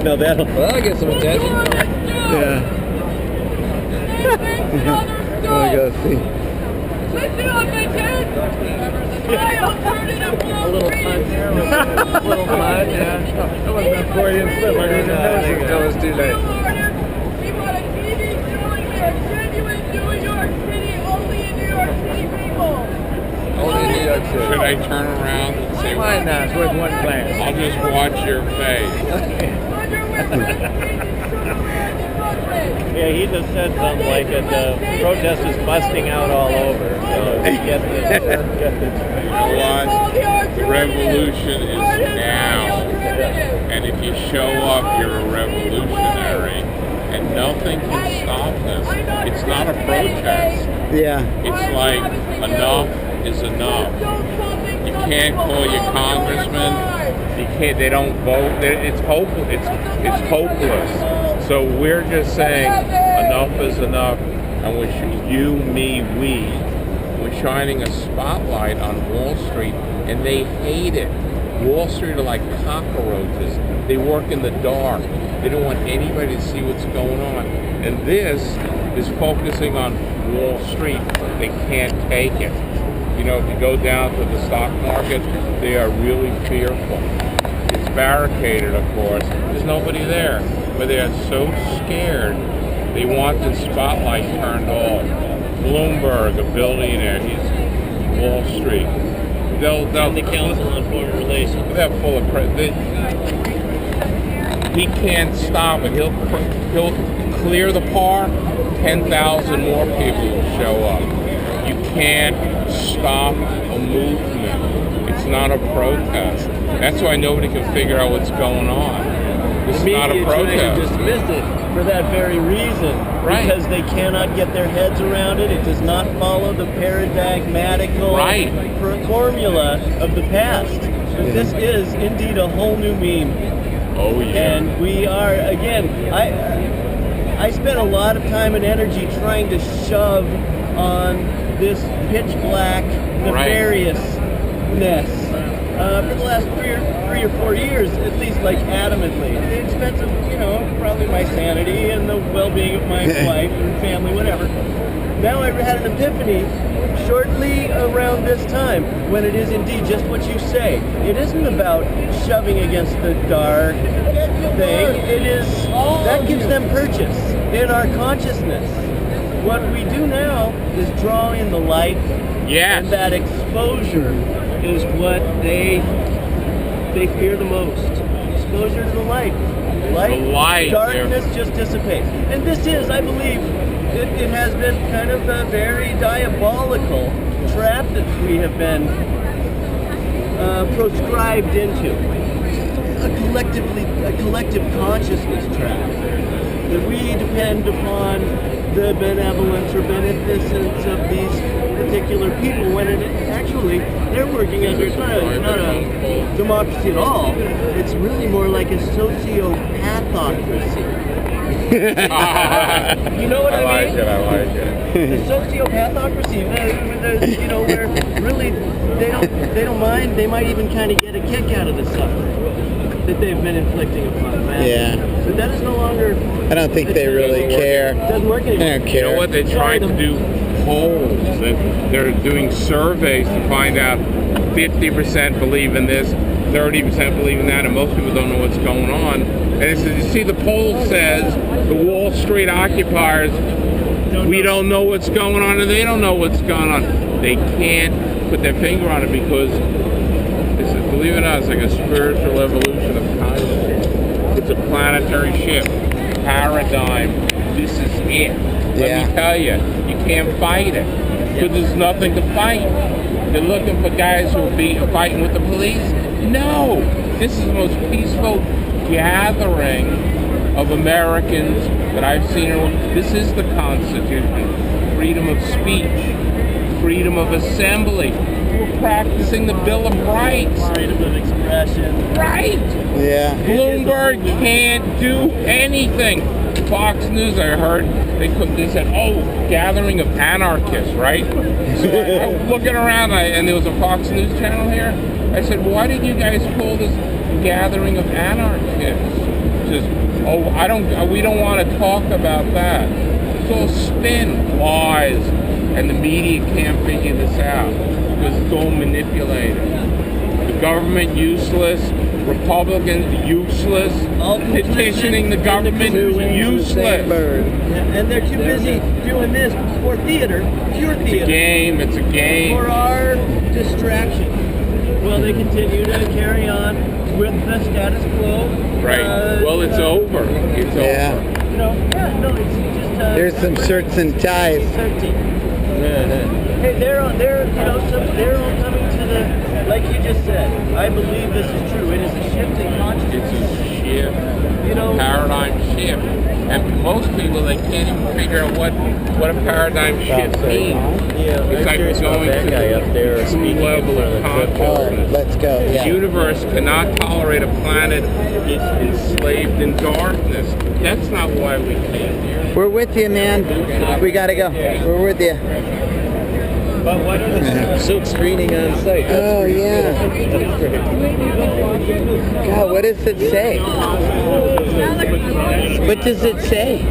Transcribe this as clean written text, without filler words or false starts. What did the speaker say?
No, that'll get some attention. Yeah. I gotta see. A little punch there. A little punch, yeah. That wasn't a Freudian slip. I didn't know that was too late. We want a TV showing here. Genuine New York City, only in New York City people. Only in New York City. Should I turn around and say, Why not? It's worth one glance. I'll just watch your face. Yeah, he just said something like that the protest is busting out all over. So get this. You know what? The revolution is now. And if you show up, you're a revolutionary. And nothing can stop this. It's not a protest. Yeah. It's like enough is enough. You can't call your congressman. You can't. They don't vote. It's hopeless. It's hopeless. So we're just saying enough is enough, and you, me, we. We're shining a spotlight on Wall Street, and they hate it. Wall Street are like cockroaches. They work in the dark. They don't want anybody to see what's going on. And this is focusing on Wall Street. They can't take it. You know, if you go down to the stock market, they are really fearful. It's barricaded, of course. There's nobody there. But they are so scared, they want the spotlight turned off. Bloomberg, a billionaire, he's Wall Street. They'll the Council on Foreign Relations. They're full of he can't stop it. He'll clear the park. 10,000 more people will show up. You can't stop a movement. It's not a protest. That's why nobody can figure out what's going on. It's not a protest. Dismiss it for that very reason, right? Because they cannot get their heads around it. It does not follow the paradigmatical formula of the past. But this is indeed a whole new meme. Oh yeah. And we are again. I spent a lot of time and energy trying to shove on this pitch black nefariousness for the last three or 4 years, at least, like adamantly, at the expense of, probably my sanity and the well-being of my wife and family, whatever. Now I've had an epiphany shortly around this time, when it is indeed just what you say. It isn't about shoving against the dark thing. It is, that gives them purchase in our consciousness. What we do now is draw in the light, and that exposure is what they fear the most. Exposure to the light. Light, darkness just dissipates. And this is, I believe, it has been kind of a very diabolical trap that we have been proscribed into. A collective consciousness trap. That we depend upon the benevolence or beneficence of these particular people, when actually they're working under, it's not a democracy at all. It's really more like a sociopathocracy. You know what I mean? I like it. The sociopathocracy, where really they don't mind. They might even kind of get a kick out of the suffering that they've been inflicting upon man. Yeah. But that is no longer. I don't think they really care. It doesn't work anymore. They don't care. You know what? They're trying to do polls. They're doing surveys to find out 50% believe in this, 30% believe in that, and most people don't know what's going on. And it says, you see, the poll says the Wall Street occupiers, we don't know what's going on, and they don't know what's going on. They can't put their finger on it because, believe it or not, it's like a spiritual evolution of consciousness. It's a planetary shift, paradigm. This is it. Let me tell you, you can't fight it because there's nothing to fight. They're looking for guys who will be fighting with the police. No, this is the most peaceful gathering of Americans that I've seen. This is the Constitution. Freedom of speech, freedom of assembly. We're practicing the Bill of Rights. Freedom of expression. Right. Yeah. Bloomberg can't do anything. Fox News, I heard, they said, gathering of anarchists, right? So I was looking around, and there was a Fox News channel here. I said, why did you guys call this gathering of anarchists? says, "Oh, we don't want to talk about that." It's all spin, lies, and the media can't figure this out because it's all manipulated. The government useless, Republicans useless, petitioning the government useless. And they're too busy doing this for theater, pure theater. It's a game. For our distraction. Well, they continue to carry on with the status quo. Right. Well, it's over. It's over. Yeah. No, it's just. There's some shirts and ties. 13. Hey, they're all coming to the, like you just said. I believe this is true. It is a shift in consciousness. It's a shift, paradigm shift, and most people they can't even figure out what a paradigm shift means. Yeah, It's like we're going that to guy up there the new level of Oh, consciousness. let's go. The Yeah. universe cannot tolerate a planet enslaved in darkness. That's not why we came here. We're with you, man. We gotta go. We're with you. But what is the silk screening on site? Oh yeah. God, what does it say? What does it say?